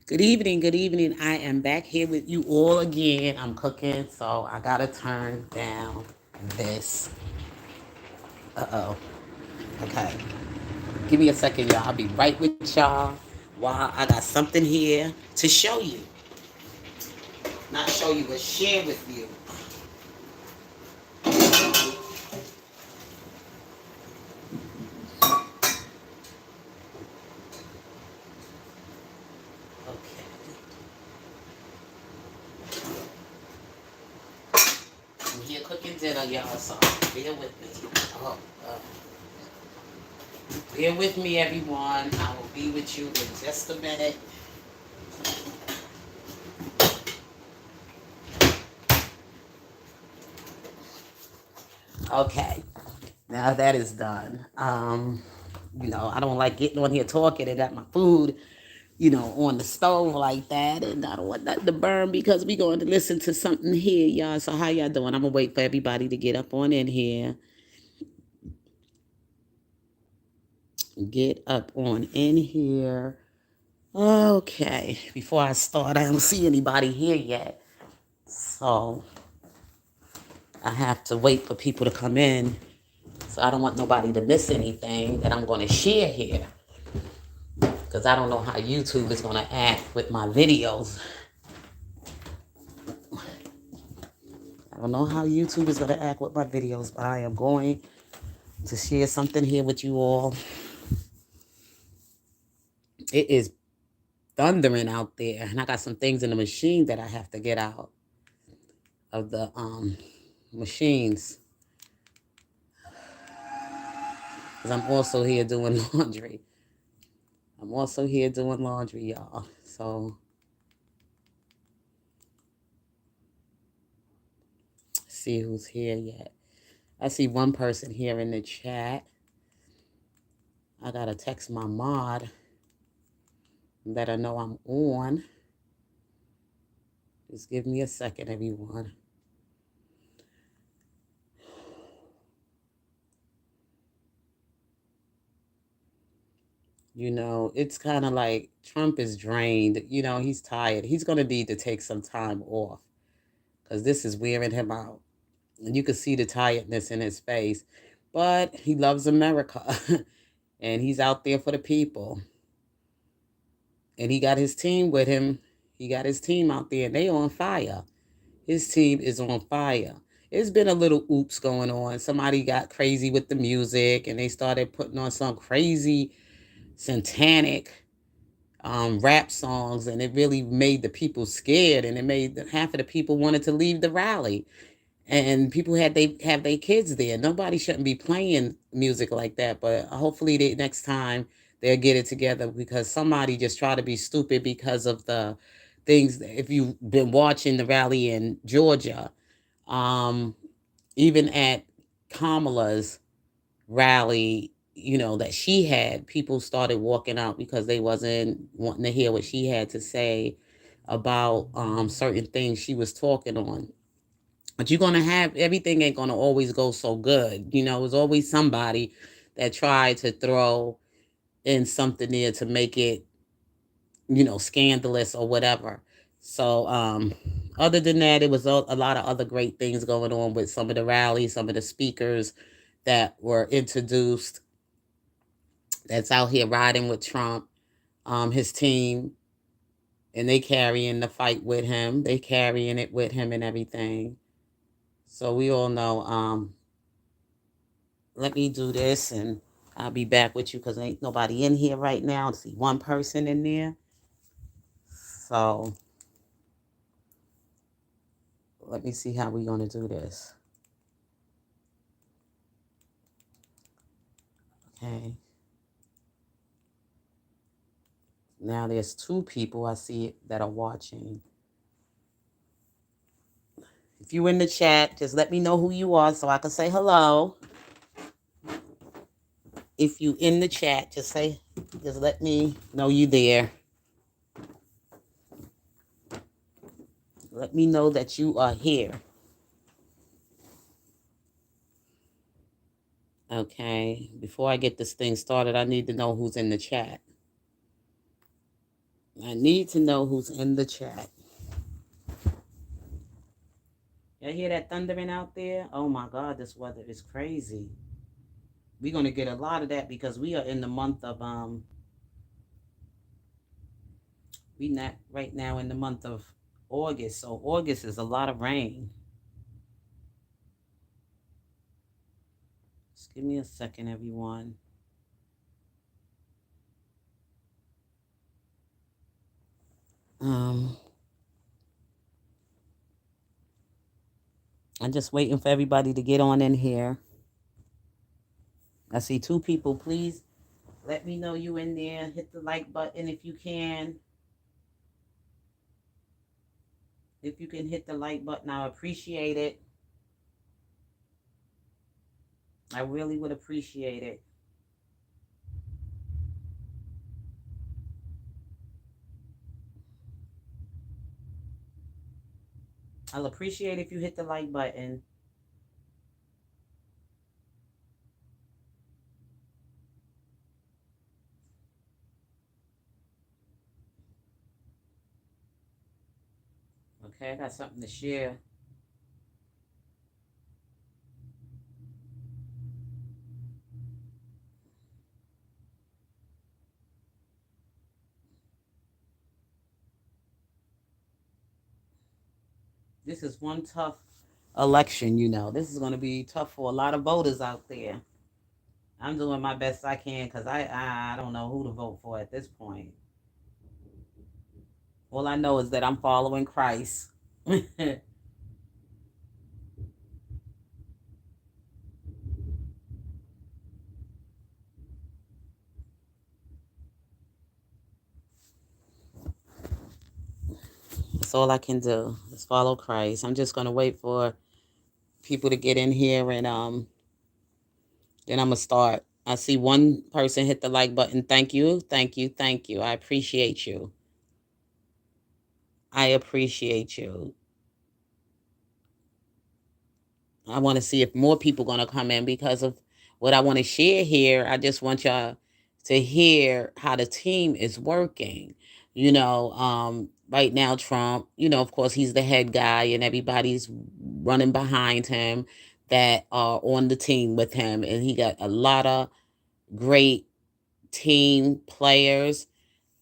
Good evening, good evening. I am back here with you all again. I'm cooking, so I gotta turn down this. Uh-oh. Okay. Give me a second, y'all. I'll be right with y'all while I got something here to show you. Not show you, but share with you. Okay. I'm here cooking dinner, y'all, so bear with me. Oh, bear with me, everyone. I will be with you in just a minute. Okay. Now that is done. I don't like getting on here talking and got my food, on the stove like that, and I don't want that to burn because we going to listen to something here, y'all. So how y'all doing? I'm gonna wait for everybody to get up on in here. Get up on in here. Okay. Before I start, I don't see anybody here yet, so I have to wait for people to come in. So I don't want nobody to miss anything that I'm going to share here. Because I don't know how YouTube is going to act with my videos. I don't know how YouTube is going to act with my videos, but I am going to share something here with you all. It is thundering out there, and I got some things in the machine that I have to get out of the machines. Because I'm also here doing laundry. I'm also here doing laundry, y'all. So, see who's here yet. I see one person here in the chat. I gotta text my mod, let her know I'm on. Just give me a second, everyone. It's kind of like Trump is drained. He's tired. He's going to need to take some time off because this is wearing him out. And you can see the tiredness in his face. But he loves America and he's out there for the people. And he got his team with him. He got his team out there and they on fire. His team is on fire. It's been a little oops going on. Somebody got crazy with the music and they started putting on some crazy satanic rap songs, and it really made the people scared, and it made half of the people wanted to leave the rally. And people they have their kids there. Nobody shouldn't be playing music like that, but hopefully next time they'll get it together because somebody just tried to be stupid because of the things. If you've been watching the rally in Georgia, um, even at Kamala's rally, that she had, people started walking out because they wasn't wanting to hear what she had to say about certain things she was talking on. But you're gonna have everything ain't gonna always go so good. There's always somebody that tried to throw in something there to make it, scandalous or whatever. So other than that, it was a lot of other great things going on with some of the rallies, some of the speakers that were introduced that's out here riding with Trump, his team, and they carrying the fight with him. They carrying it with him and everything. So we all know. Let me do this, and I'll be back with you because ain't nobody in here right now. I see one person in there. So let me see how we gonna do this. Okay. Now there's two people I see that are watching. If you in the chat, just let me know who you are so I can say hello. If you in the chat, just let me know you there. Let me know that you are here. Okay. Before I get this thing started, I need to know who's in the chat. I need to know who's in the chat. Y'all hear that thundering out there? Oh my God, this weather is crazy. We're gonna get a lot of that because we are in the month of we not right now in the month of August. So August is a lot of rain. Just give me a second, everyone. Um, I'm just waiting for everybody to get on in here. I see two people. Please let me know you in there. Hit the like button if you can. If you can hit the like button, I appreciate it. I really would appreciate it. I'll appreciate if you hit the like button. Okay, I got something to share. This is one tough election, you know. This is going to be tough for a lot of voters out there. I'm doing my best I can because I don't know who to vote for at this point. All I know is that I'm following Christ. That's all I can do is follow Christ. I'm just gonna wait for people to get in here and then I'm gonna start. I see one person hit the like button. Thank you, thank you, thank you. I appreciate you. I appreciate you. I want to see if more people gonna come in because of what I want to share here. I just want y'all to hear how the team is working. Right now Trump, of course he's the head guy and everybody's running behind him that are on the team with him, and he got a lot of great team players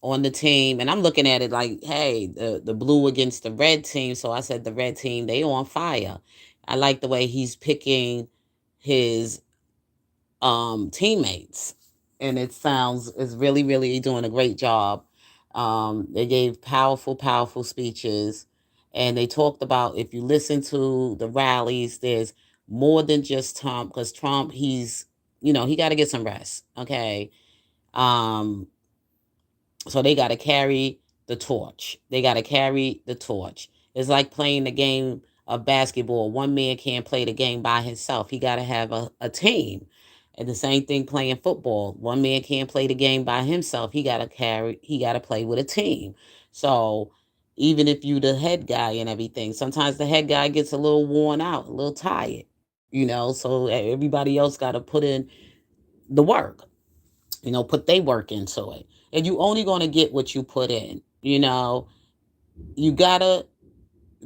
on the team. And I'm looking at it like, hey, the blue against the red team. So I said the red team, they on fire. I like the way he's picking his teammates. And it sounds is really, really doing a great job. They gave powerful, powerful speeches. And they talked about, if you listen to the rallies, there's more than just Trump, because Trump, he got to get some rest. Okay. Um, so they got to carry the torch. They got to carry the torch. It's like playing the game of basketball. One man can't play the game by himself. He got to have a team. And the same thing playing football. One man can't play the game by himself. He got to play with a team. So even if you the head guy and everything, sometimes the head guy gets a little worn out, a little tired, so everybody else got to put in the work, put their work into it. And you only going to get what you put in. You got to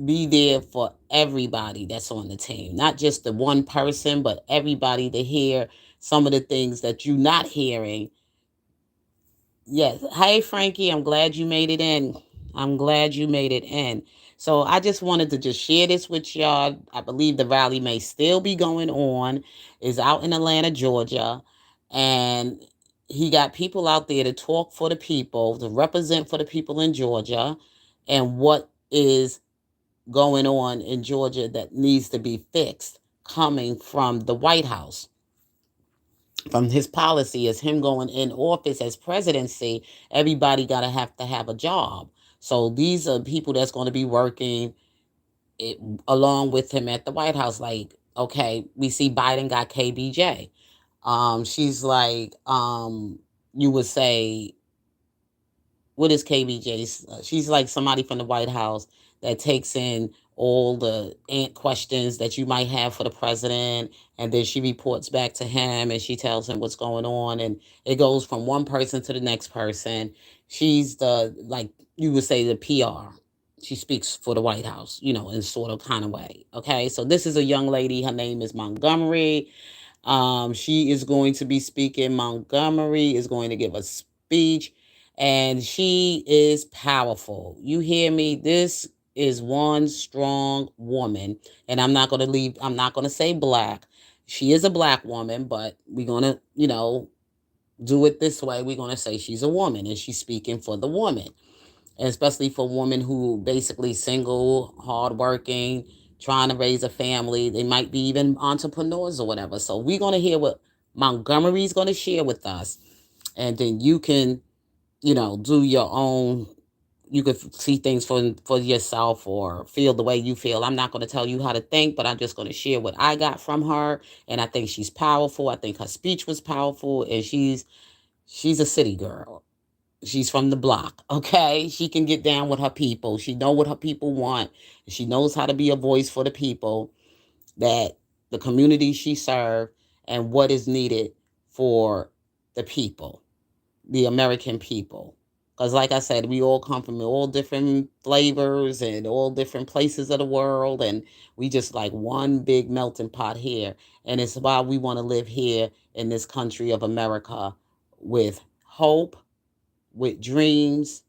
be there for everybody that's on the team, not just the one person, but everybody to hear some of the things that you're not hearing. Yes. Hey, Frankie, I'm glad you made it in. I'm glad you made it in. So I just wanted to just share this with y'all. I believe the rally may still be going on. Is out in Atlanta, Georgia, and he got people out there to talk for the people, to represent for the people in Georgia, and what is going on in Georgia that needs to be fixed coming from the White House, from his policy as him going in office as presidency. Everybody got to have a job. So these are people that's going to be working it, along with him at the White House. Like, okay, we see Biden got KBJ. She's like, you would say, what is KBJ? She's like somebody from the White House that takes in all the questions that you might have for the president, and then she reports back to him and she tells him what's going on, and it goes from one person to the next person. She's the, like you would say, the PR. She speaks for the White House, in sort of kind of way. Okay, so this is a young lady. Her name is Montgomery. She is going to be speaking. Montgomery is going to give a speech, and she is powerful. You hear me? This is one strong woman, and I'm not going to say black. She is a black woman, but we're going to, do it this way. We're going to say she's a woman, and she's speaking for the woman, and especially for women who basically single, hardworking, trying to raise a family. They might be even entrepreneurs or whatever. So we're going to hear what Montgomery's going to share with us. And then you can, do your own. You could see things for yourself or feel the way you feel. I'm not going to tell you how to think, but I'm just going to share what I got from her. And I think she's powerful. I think her speech was powerful. And she's a city girl. She's from the block, okay? She can get down with her people. She know what her people want. She knows how to be a voice for the people, that the community she served, and what is needed for the people, the American people. Because like I said, we all come from all different flavors and all different places of the world, and we just like one big melting pot here. And it's why we want to live here in this country of America with hope, with dreams,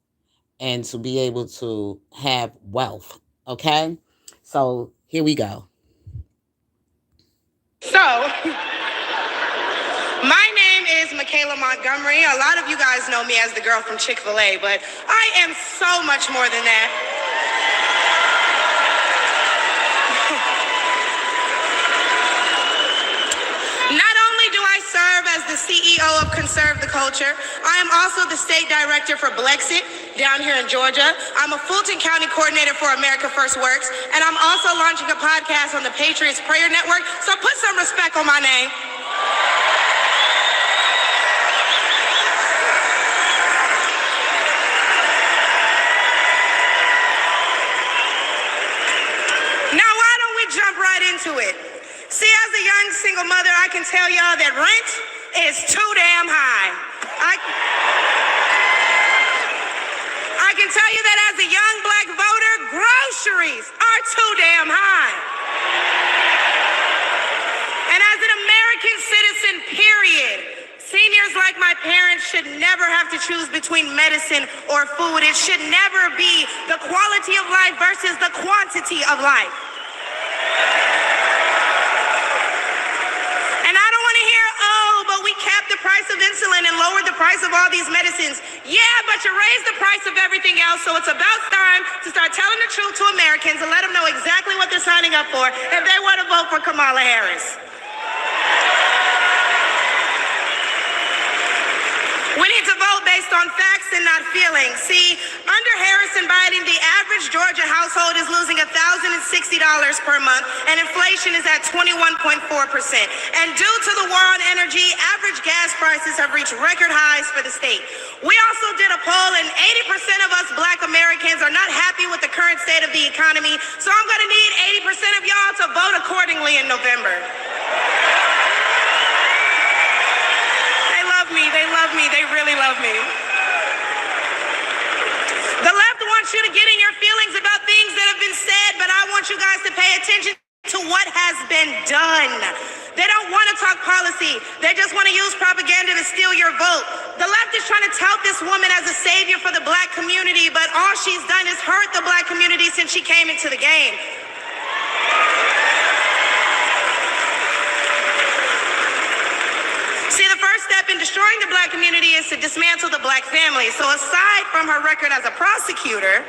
and to be able to have wealth. Okay? So here we go. So, my name is Michaela Montgomery. A lot of you guys know me as the girl from Chick-fil-A, but I am so much more than that. Not only do I serve as the CEO of Conserve the Culture, I am also the state director for Blexit down here in Georgia. I'm a Fulton County coordinator for America First Works, and I'm also launching a podcast on the Patriots Prayer Network, so put some respect on my name. Now, why don't we jump right into it? See, as a young single mother, I can tell y'all that rent is too damn high. I can tell you that as a young black voter, groceries are too damn high. And as an American citizen, period, seniors like my parents should never have to choose between medicine or food. It should never be the quality of life versus the quantity of life. And I don't want to hear, oh, but we capped the price of insulin and lowered the price of all these medicines. Yeah, but you raised the price of everything else, so it's about time to start telling the truth to Americans and let them know exactly what they're signing up for if they want to vote for Kamala Harris. We need to vote based on facts and not feelings. See, under Harrison Biden, the average Georgia household is losing $1,060 per month, and inflation is at 21.4%. And due to the war on energy, average gas prices have reached record highs for the state. We also did a poll, and 80% of us black Americans are not happy with the current state of the economy, so I'm going to need 80% of y'all to vote accordingly in November. They love me, they really love me. The left wants you to get in your feelings about things that have been said, but I want you guys to pay attention to what has been done. They don't want to talk policy. They just want to use propaganda to steal your vote. The left is trying to tout this woman as a savior for the black community, but all she's done is hurt the black community since she came into the game. See, the first step in destroying the black community is to dismantle the black family. So aside from her record as a prosecutor,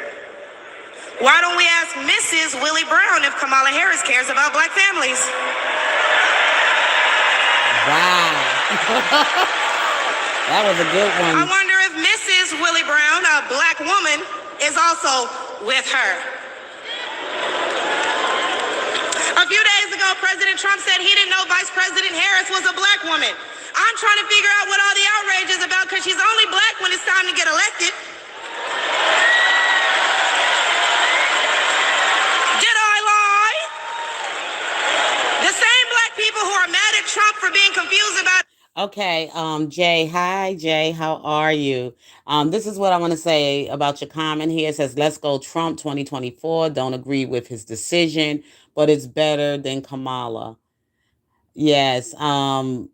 why don't we ask Mrs. Willie Brown if Kamala Harris cares about black families? Wow. That was a good one. I wonder if Mrs. Willie Brown, a black woman, is also with her. A few days ago, President Trump said he didn't know Vice President Harris was a black woman. I'm trying to figure out what all the outrage is about because she's only black when it's time to get elected. Ditto, I Okay, Jay, hi, Jay, how are you? This is what I want to say about your comment here. It says, let's go Trump 2024. Don't agree with his decision, but it's better than Kamala. Yes, right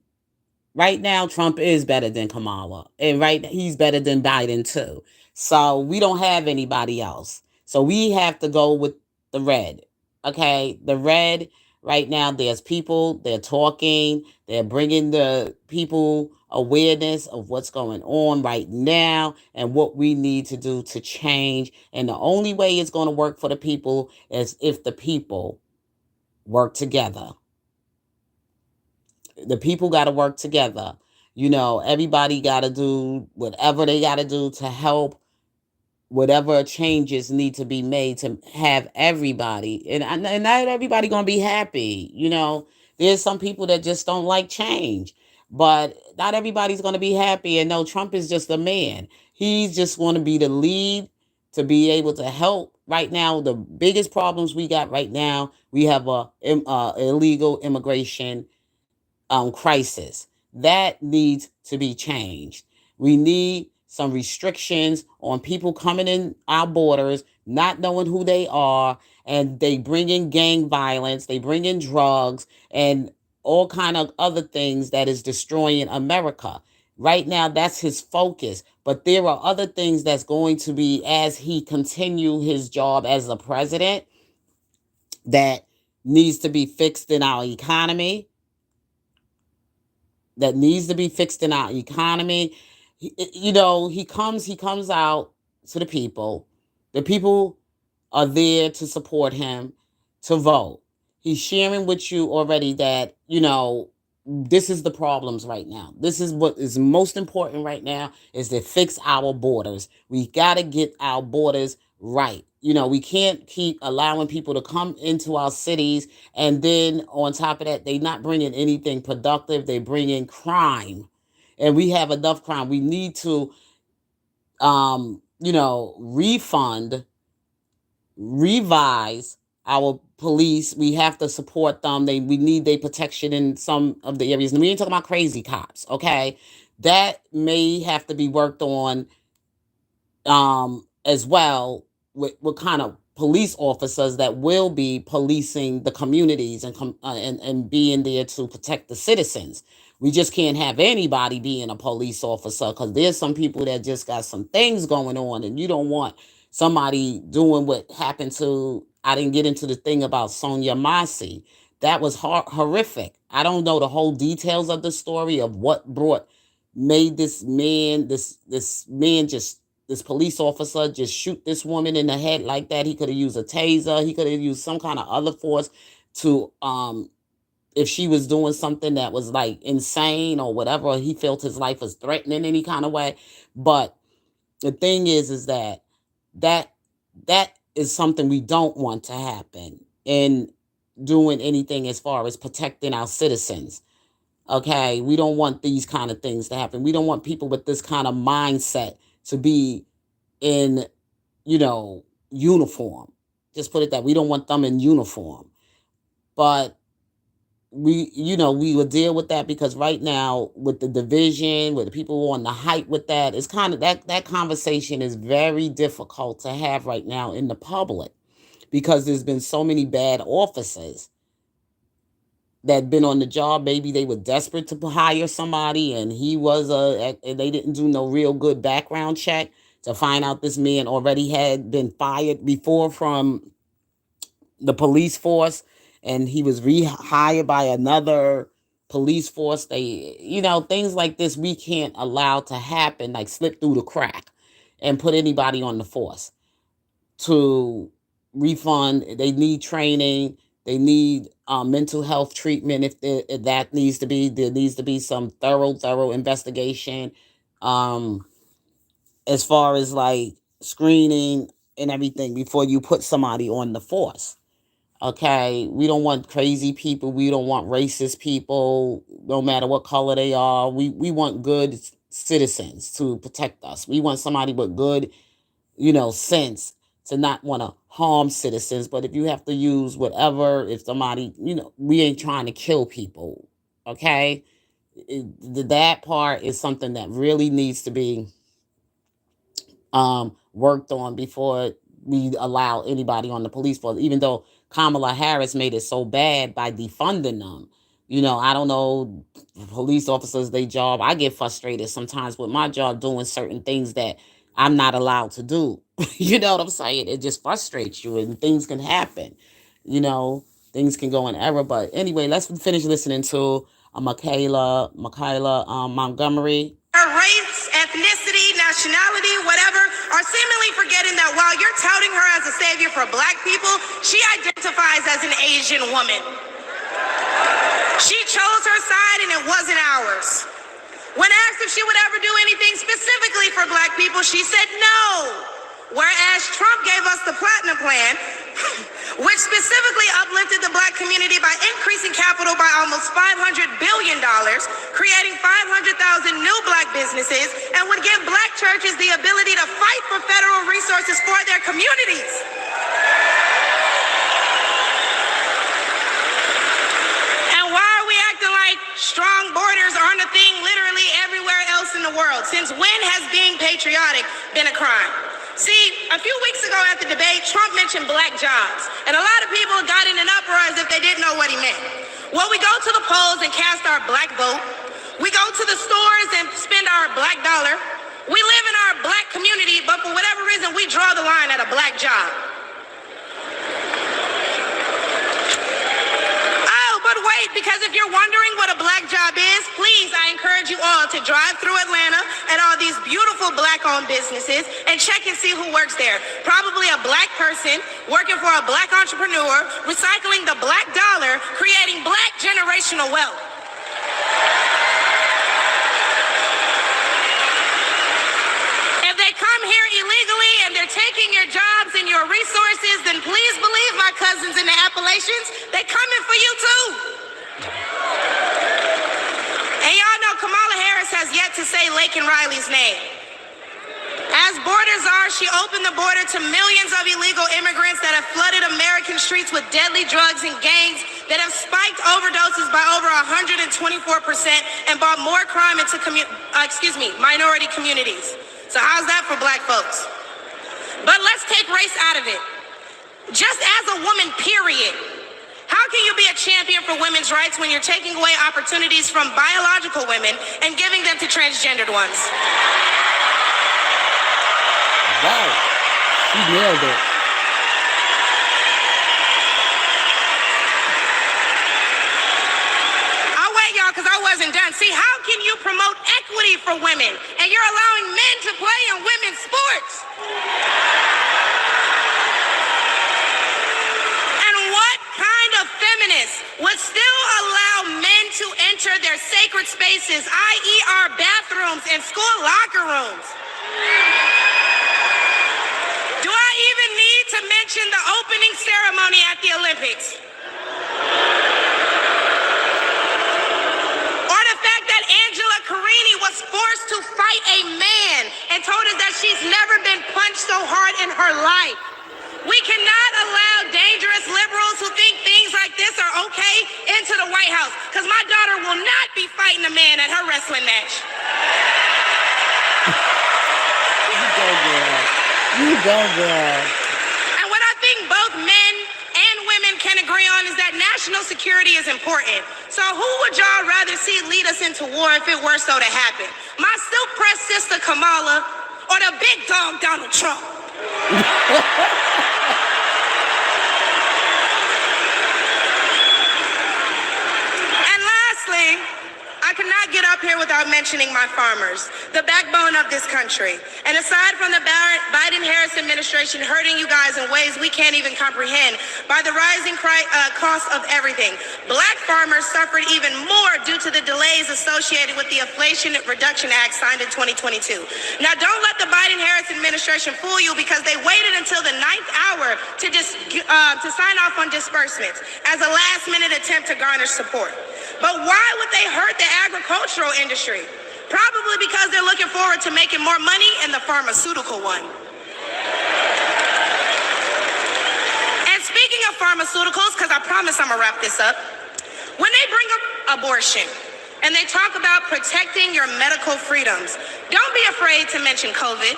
now Trump is better than Kamala. And right he's better than Biden too. So we don't have anybody else. So we have to go with the red. Okay? The red right now there's people, they're talking, they're bringing the people awareness of what's going on right now and what we need to do to change. And the only way it's going to work for the people is if the people work together. The people got to work together. You know, everybody got to do whatever they got to do to help whatever changes need to be made to have everybody and not everybody gonna be happy. You know, there's some people that just don't like change, but not everybody's gonna be happy. And no, Trump is just a man. He's just going to be the lead to be able to help. Right now, the biggest problems we got right now, we have a illegal immigration crisis. That needs to be changed. We need some restrictions on people coming in our borders, not knowing who they are, and they bring in gang violence, they bring in drugs, and all kind of other things that is destroying America. Right now, that's his focus. But there are other things that's going to be as he continue his job as a president that needs to be fixed in our economy, that needs to be fixed in our economy. You know, he comes out to the people. The people are there to support him, to vote. He's sharing with you already that, you know, this is the problems right now. This is what is most important right now is to fix our borders. We got to get our borders right. You know, we can't keep allowing people to come into our cities and then on top of that, they not bringing anything productive. They bring in crime. And we have enough crime. We need to refund, revise our police. We have to support them. We need their protection in some of the areas. And we ain't talking about crazy cops, okay? That may have to be worked on as well with what kind of police officers that will be policing the communities and being there to protect the citizens. We just can't have anybody being a police officer because there's some people that just got some things going on, and you don't want somebody doing what happened to. I didn't get into the thing about Sonia Massey. That was horrific. I don't know the whole details of the story of what made this man just this police officer just shoot this woman in the head like that. He could have used a taser. He could have used some kind of other force to if she was doing something that was like insane or whatever, he felt his life was threatened in any kind of way. But the thing is that that that is something we don't want to happen in doing anything as far as protecting our citizens. Okay, we don't want these kind of things to happen. We don't want people with this kind of mindset to be in, uniform. Just put it that we don't want them in uniform. But we will deal with that because right now with the division, with the people on the height with that, it's kind of that conversation is very difficult to have right now in the public because there's been so many bad officers that been on the job. Maybe they were desperate to hire somebody and and they didn't do no real good background check to find out this man already had been fired before from the police force and he was rehired by another police force. Things like this we can't allow to happen, like slip through the crack and put anybody on the force to refund. They need training. They need mental health treatment if that needs to be. There needs to be some thorough investigation as far as like screening and everything before you put somebody on the force. Okay, we don't want crazy people. We don't want racist people, no matter what color they are. We want good citizens to protect us. We want somebody with good sense to not want to harm citizens. But if you have to use whatever, if somebody, we ain't trying to kill people. Okay. that part is something that really needs to be worked on before we allow anybody on the police force, even though Kamala Harris made it so bad by defunding them. I don't know, police officers, they job. I get frustrated sometimes with my job doing certain things that I'm not allowed to do. You know what I'm saying? It just frustrates you and things can happen. You know, things can go in error. But anyway, let's finish listening to Michaela Montgomery. Her race, ethnicity, nationality, whatever, are seemingly forgetting that while you're touting her as a savior for black people, she identifies as an Asian woman. She chose her side and it wasn't ours. When asked if she would ever do anything specifically for black people, she said no. Whereas Trump gave us the Platinum Plan, which specifically uplifted the black community by increasing capital by almost $500 billion, creating 500,000 new black businesses, and would give black churches the ability to fight for federal resources for their communities. And why are we acting like strong borders aren't a thing literally everywhere else in the world? Since when has being patriotic been a crime? See, a few weeks ago at the debate, Trump mentioned black jobs, and a lot of people got in an uproar as if they didn't know what he meant. Well, we go to the polls and cast our black vote. We go to the stores and spend our black dollar. We live in our black community, but for whatever reason, we draw the line at a black job. But wait, because if you're wondering what a black job is, please, I encourage you all to drive through Atlanta and all these beautiful black-owned businesses and check and see who works there. Probably a black person working for a black entrepreneur, recycling the black dollar, creating black generational wealth. If they come here illegally and they're taking your jobs and your resources, then please believe my cousins in the Appalachians, they're coming for you too. And y'all know Kamala Harris has yet to say Laken Riley's name. As borders are, she opened the border to millions of illegal immigrants that have flooded American streets with deadly drugs and gangs that have spiked overdoses by over 124% and brought more crime into minority communities. So how's that for black folks? But let's take race out of it. Just as a woman, period. How can you be a champion for women's rights when you're taking away opportunities from biological women and giving them to transgendered ones? Wow, she nailed it. I'll wait, y'all, because I wasn't done. See, how can you promote equity for women and you're allowing men to play in women's sports? Feminists would still allow men to enter their sacred spaces, i.e. our bathrooms and school locker rooms. Do I even need to mention the opening ceremony at the Olympics? Or the fact that Angela Carini was forced to fight a man and told us that she's never been punched so hard in her life. We cannot allow dangerous liberals who think things like this are okay into the White House, because my daughter will not be fighting a man at her wrestling match. You go, girl. You go, girl. And what I think both men and women can agree on is that national security is important. So who would y'all rather see lead us into war if it were so to happen? My silk-pressed sister Kamala or the big dog Donald Trump? And lastly, I cannot get up here without mentioning my farmers, the backbone of this country. And aside from the Biden-Harris administration hurting you guys in ways we can't even comprehend by the rising cost of everything, black farmers suffered even more due to the delays associated with the Inflation Reduction Act signed in 2022. Now, don't let the Biden-Harris administration fool you, because they waited until the 9th hour to sign off on disbursements as a last-minute attempt to garner support. But why would they hurt the agricultural industry? Probably because they're looking forward to making more money in the pharmaceutical one. And speaking of pharmaceuticals, because I promise I'm gonna wrap this up, when they bring up abortion, and they talk about protecting your medical freedoms. Don't be afraid to mention COVID.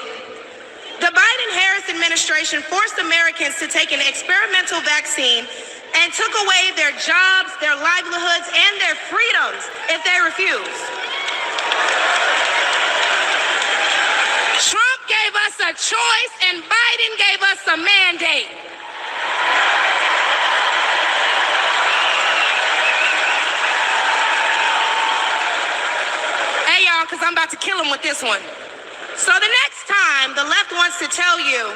The Biden-Harris administration forced Americans to take an experimental vaccine and took away their jobs, their livelihoods, and their freedoms if they refused. Trump gave us a choice and Biden gave us a mandate. Hey, y'all, because I'm about to kill him with this one. So the next time the left wants to tell you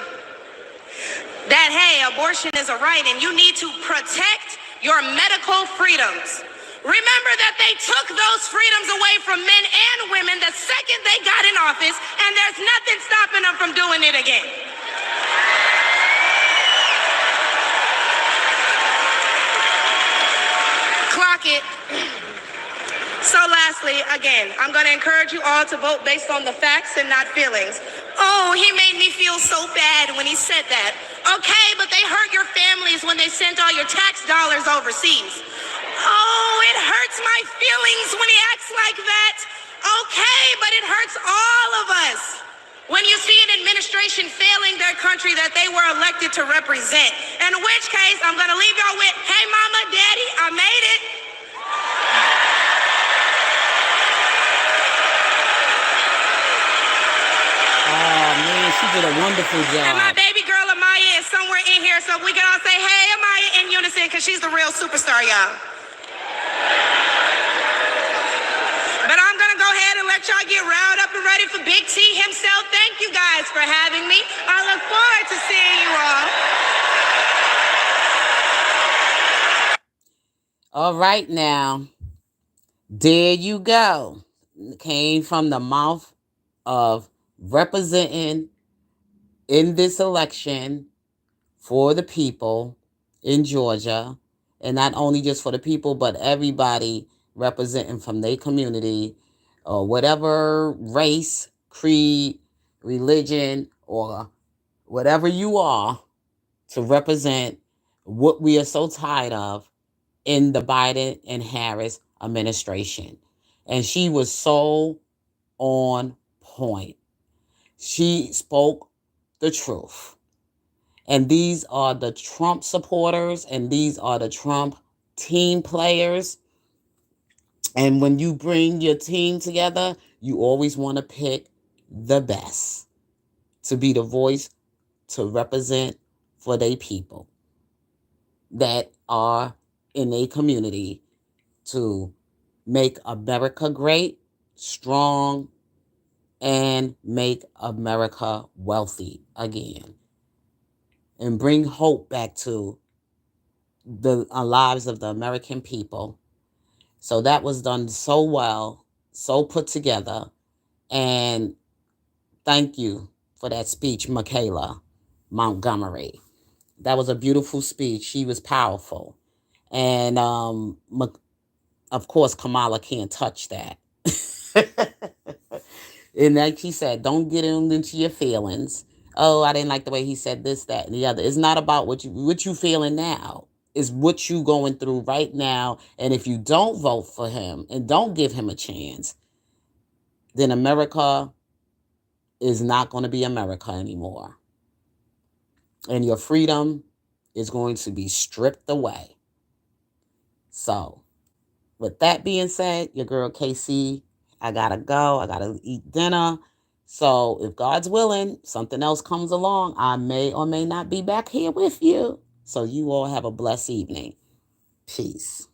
that, hey, abortion is a right and you need to protect your medical freedoms, remember that they took those freedoms away from men and women the second they got in office, and there's nothing stopping them from doing it again. Clock it. So lastly, again, I'm going to encourage you all to vote based on the facts and not feelings. Oh, he made me feel so bad when he said that. Okay, but they hurt your families when they sent all your tax dollars overseas. Oh, it hurts my feelings when he acts like that. Okay, but it hurts all of us when you see an administration failing their country that they were elected to represent. In which case, I'm going to leave y'all with, hey, mama, daddy, I made it. Oh, man, she did a wonderful job. And my baby girl Amaya is somewhere in here, so we can all say, hey, Amaya, in unison, because she's the real superstar, y'all. But I'm going to go ahead and let y'all get riled up and ready for Big T himself. Thank you guys for having me. I look forward to seeing you all. All right, now, there you go. Came from the mouth of representing in this election for the people in Georgia, and not only just for the people, but everybody representing from their community, or whatever race, creed, religion, or whatever you are, to represent what we are so tired of in the Biden and Harris administration. And she was so on point. She spoke the truth. And these are the Trump supporters, and these are the Trump team players. And when you bring your team together, you always want to pick the best to be the voice to represent for their people that are in a community to make America great, strong, and make America wealthy again. And bring hope back to the lives of the American people. So that was done so well, so put together. And thank you for that speech, Michaela Montgomery. That was a beautiful speech. She was powerful. And of course, Kamala can't touch that. And like she said, don't get into your feelings. Oh, I didn't like the way he said this, that, and the other. It's not about what you feeling now. It's what you going through right now. And if you don't vote for him and don't give him a chance, then America is not going to be America anymore. And your freedom is going to be stripped away. So, with that being said, your girl KC, I gotta go. I gotta eat dinner. So if God's willing, something else comes along, I may or may not be back here with you. So you all have a blessed evening. Peace.